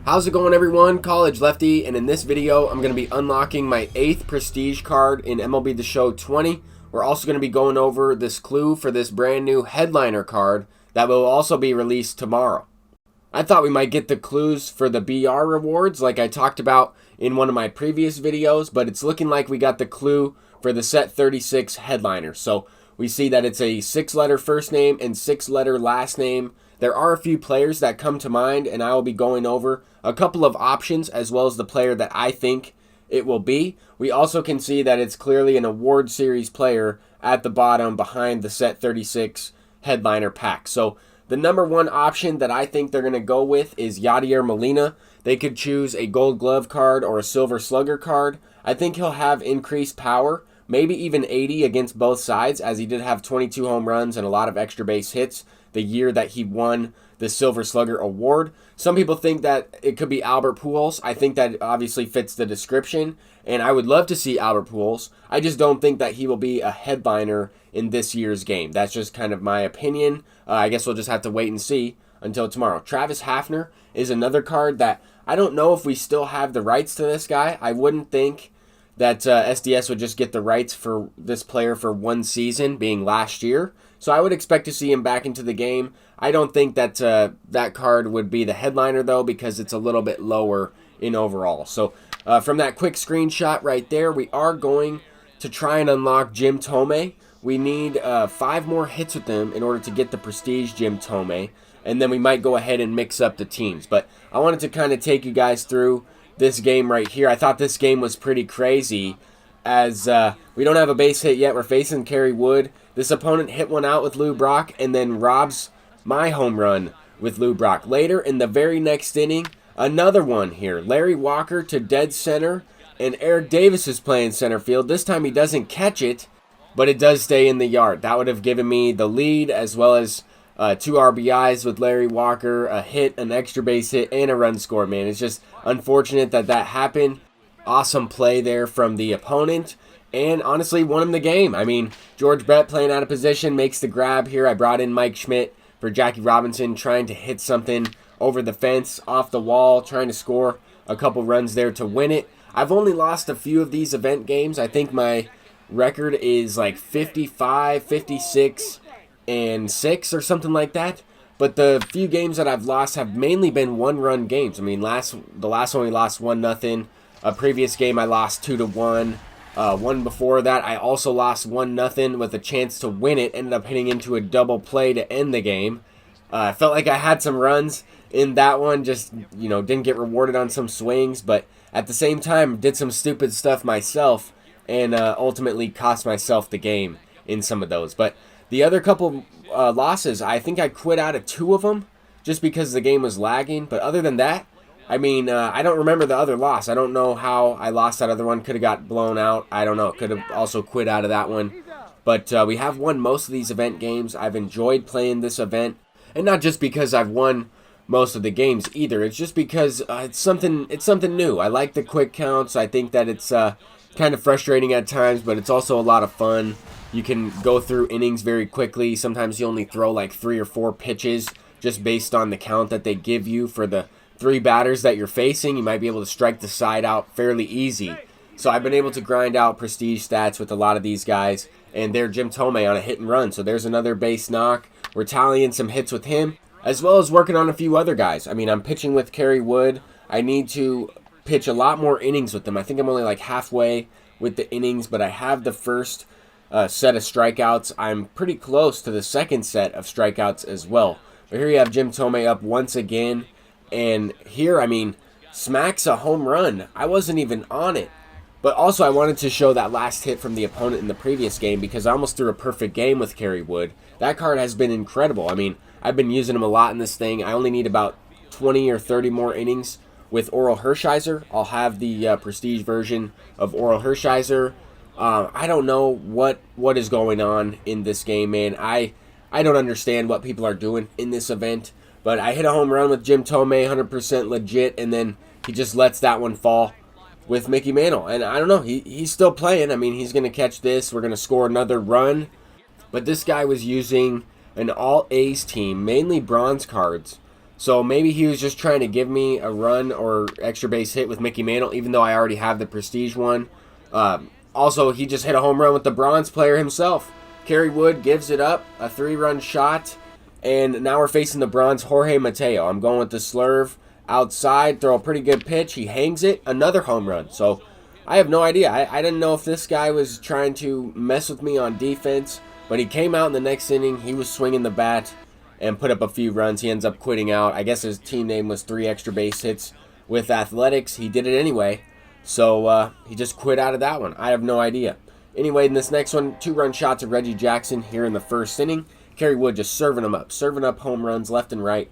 How's it going, everyone? College Lefty, and in this video I'm going to be unlocking my 8th prestige card in MLB The Show 20. We're also going to be going over this clue for this brand new headliner card that will also be released tomorrow. I thought we might get the clues for the BR rewards like I talked about in one of my previous videos, but it's looking like we got the clue for the set 36 headliner. So we see that it's a 6-letter first name and 6-letter last name. There are a few players that come to mind, and I will be going over a couple of options as well as the player that I think it will be. We also can see that it's clearly an award series player at the bottom behind the set 36 headliner pack. So the number one option that I think they're going to go with is Yadier Molina. They could choose a gold glove card or a silver slugger card. I think he'll have increased power, maybe even 80 against both sides, as he did have 22 home runs and a lot of extra base hits the year that he won the Silver Slugger award. Some people think that it could be Albert Pujols. I think that obviously fits the description, and I would love to see Albert Pujols. I just don't think that he will be a headliner in this year's game. That's just kind of my opinion. I guess we'll just have to wait and see until tomorrow. Travis Hafner is another card that I don't know if we still have the rights to this guy. I wouldn't think that SDS would just get the rights for this player for one season, being last year. So I would expect to see him back into the game. I don't think that that card would be the headliner, though, because it's a little bit lower in overall. So from that quick screenshot right there, we are going to try and unlock Jim Thome. We need 5 more hits with him in order to get the prestige Jim Thome, and then we might go ahead and mix up the teams. But I wanted to kind of take you guys through this game right here. I thought this game was pretty crazy, as we don't have a base hit yet. We're facing Kerry Wood. This opponent hit one out with Lou Brock and then robs my home run with Lou Brock. Later in the very next inning, another one here. Larry Walker to dead center, and Eric Davis is playing center field. This time he doesn't catch it, but it does stay in the yard. That would have given me the lead, as well as 2 RBIs with Larry Walker, a hit, an extra base hit, and a run scored, man. It's just unfortunate that that happened. Awesome play there from the opponent, and honestly won him the game. I mean, George Brett playing out of position makes the grab here. I brought in Mike Schmidt for Jackie Robinson, trying to hit something over the fence, off the wall, trying to score a couple runs there to win it. I've only lost a few of these event games. I think my record is like 55, 56, and 6 or something like that. But the few games that I've lost have mainly been one-run games. I mean, the last one we lost 1-0. A previous game I lost 2-1. One before that I also lost 1-0 with a chance to win it. Ended up hitting into a double play to end the game. I felt like I had some runs in that one. Just, didn't get rewarded on some swings. But at the same time, did some stupid stuff myself. And ultimately cost myself the game in some of those. But the other couple losses, I think I quit out of 2 of them. Just because the game was lagging. But other than that, I mean, I don't remember the other loss. I don't know how I lost that other one. Could have got blown out. I don't know. Could have also quit out of that one. But we have won most of these event games. I've enjoyed playing this event. And not just because I've won most of the games either. It's just because it's something new. I like the quick counts. I think that it's kind of frustrating at times, but it's also a lot of fun. You can go through innings very quickly. Sometimes you only throw like 3 or 4 pitches just based on the count that they give you for the 3 batters that you're facing. You might be able to strike the side out fairly easy. So I've been able to grind out prestige stats with a lot of these guys, and they're Jim Thome on a hit and run. So there's another base knock. We're tallying some hits with him, as well as working on a few other guys. I mean, I'm pitching with Kerry Wood. I need to pitch a lot more innings with them. I think I'm only like halfway with the innings, but I have the first set of strikeouts. I'm pretty close to the second set of strikeouts as well. But here you have Jim Thome up once again. And here, I mean, smacks a home run. I wasn't even on it. But also, I wanted to show that last hit from the opponent in the previous game because I almost threw a perfect game with Kerry Wood. That card has been incredible. I mean, I've been using him a lot in this thing. I only need about 20 or 30 more innings with Oral Hershiser. I'll have the prestige version of Oral Hershiser. I don't know what is going on in this game, man. I don't understand what people are doing in this event. But I hit a home run with Jim Thome, 100% legit, and then he just lets that one fall with Mickey Mantle. And I don't know, he's still playing. I mean, he's going to catch this. We're going to score another run. But this guy was using an all-A's team, mainly bronze cards. So maybe he was just trying to give me a run or extra base hit with Mickey Mantle, even though I already have the Prestige one. Also, he just hit a home run with the bronze player himself. Kerry Wood gives it up, a 3-run shot, and now we're facing the bronze Jorge Mateo. I'm going with the slurve outside, throw a pretty good pitch. He hangs it, another home run. So I have no idea. I didn't know if this guy was trying to mess with me on defense, but he came out in the next inning. He was swinging the bat and put up a few runs. He ends up quitting out. I guess his team name was 3 extra base hits with athletics. He did it anyway. So he just quit out of that one. I have no idea. Anyway, in this next one, 2-run shot to Reggie Jackson here in the first inning. Kerry Wood just serving up home runs left and right.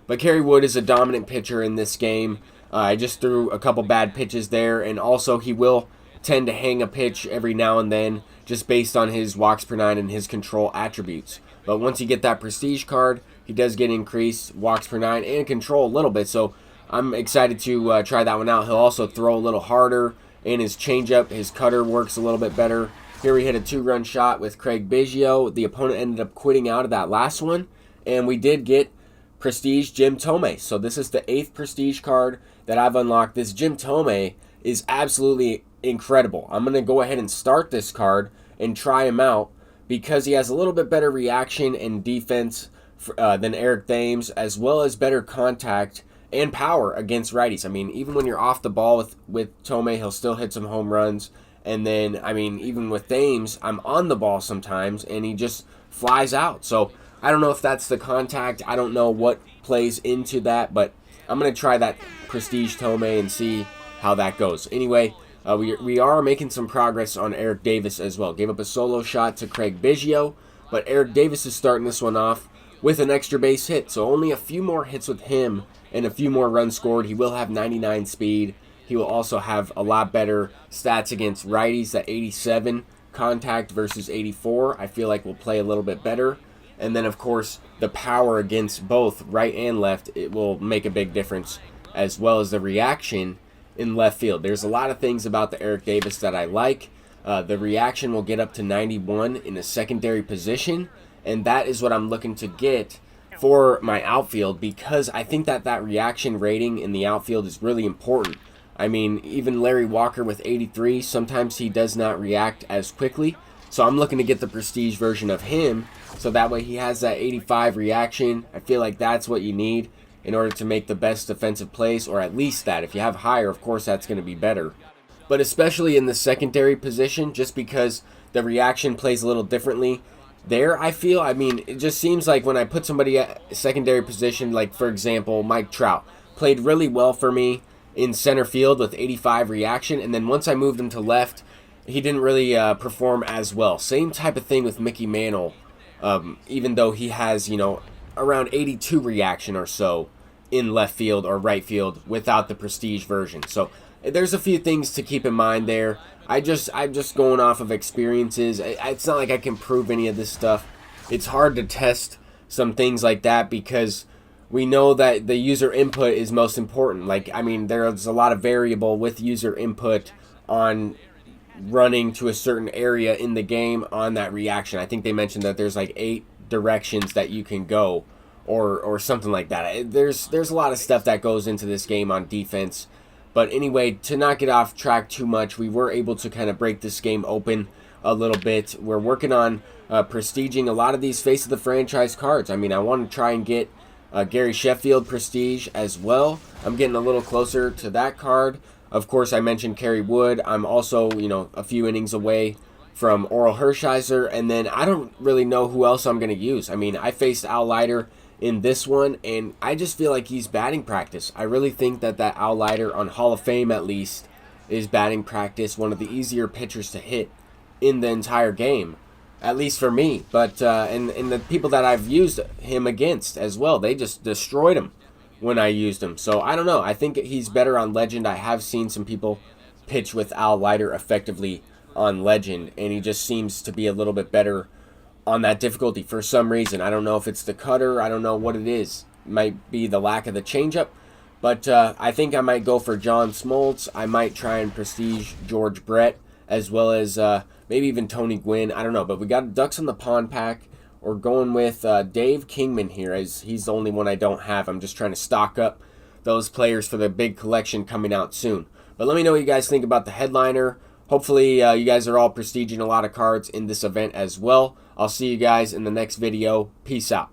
But Kerry Wood is a dominant pitcher in this game. I just threw a couple bad pitches there, and also he will tend to hang a pitch every now and then just based on his walks per nine and his control attributes. But once you get that Prestige card, he does get increased walks per nine and control a little bit. So I'm excited to try that one out. He'll also throw a little harder, and his changeup, his cutter works a little bit better. Here we hit a 2-run shot with Craig Biggio. The opponent ended up quitting out of that last one, and we did get Prestige Jim Thome. So this is the 8th Prestige card that I've unlocked. This Jim Thome is absolutely incredible. I'm going to go ahead and start this card and try him out because he has a little bit better reaction and defense than Eric Thames, as well as better contact and power against righties. I mean, even when you're off the ball with Thome, he'll still hit some home runs. And then, I mean, even with Thames, I'm on the ball sometimes, and he just flies out. So I don't know if that's the contact. I don't know what plays into that, but I'm going to try that Prestige Thome and see how that goes. Anyway, we are making some progress on Eric Davis as well. Gave up a solo shot to Craig Biggio, but Eric Davis is starting this one off with an extra base hit. So only a few more hits with him and a few more runs scored. He will have 99 speed. He will also have a lot better stats against righties. That 87 contact versus 84, I feel like will play a little bit better. And then, of course, the power against both right and left, it will make a big difference, as well as the reaction in left field. There's a lot of things about the Eric Davis that I like. The reaction will get up to 91 in a secondary position, and that is what I'm looking to get for my outfield, because I think that reaction rating in the outfield is really important. I mean, even Larry Walker with 83, sometimes he does not react as quickly. So I'm looking to get the Prestige version of him, so that way he has that 85 reaction. I feel like that's what you need in order to make the best defensive plays, or at least that. If you have higher, of course, that's going to be better. But especially in the secondary position, just because the reaction plays a little differently there, I feel. I mean, it just seems like when I put somebody at secondary position, like, for example, Mike Trout, played really well for me in center field with 85 reaction, and then once I moved him to left, he didn't really perform as well. Same type of thing with Mickey Mantle, even though he has, around 82 reaction or so in left field or right field without the Prestige version. So there's a few things to keep in mind there. I'm just going off of experiences. It's not like I can prove any of this stuff. It's hard to test some things like that because we know that the user input is most important. Like, I mean, there's a lot of variable with user input on running to a certain area in the game on that reaction. I think they mentioned that there's like 8 directions that you can go or something like that. There's a lot of stuff that goes into this game on defense. But anyway, to not get off track too much, we were able to kind of break this game open a little bit. We're working on prestiging a lot of these face of the franchise cards. I mean, I want to try and get Gary Sheffield Prestige as well. I'm getting a little closer to that card. Of course, I mentioned Kerry Wood. I'm also, a few innings away from Oral Hershiser, and then I don't really know who else I'm going to use. I mean, I faced Al Leiter in this one, and I just feel like he's batting practice. I really think that Al Leiter, on Hall of Fame at least, is batting practice, one of the easier pitchers to hit in the entire game, at least for me. But and the people that I've used him against as well, they just destroyed him when I used him. So I don't know. I think he's better on Legend. I have seen some people pitch with Al Leiter effectively on Legend, and he just seems to be a little bit better on that difficulty for some reason. I don't know if it's the cutter. I don't know what it is. It might be the lack of the changeup. But I think I might go for John Smoltz. I might try and prestige George Brett, as well as maybe even Tony Gwynn. I don't know. But we got Ducks on the Pond pack, we're going with Dave Kingman here, as he's the only one I don't have. I'm just trying to stock up those players for the big collection coming out soon. But let me know what you guys think about the headliner. Hopefully you guys are all prestiging a lot of cards in this event as well. I'll see you guys in the next video. Peace out.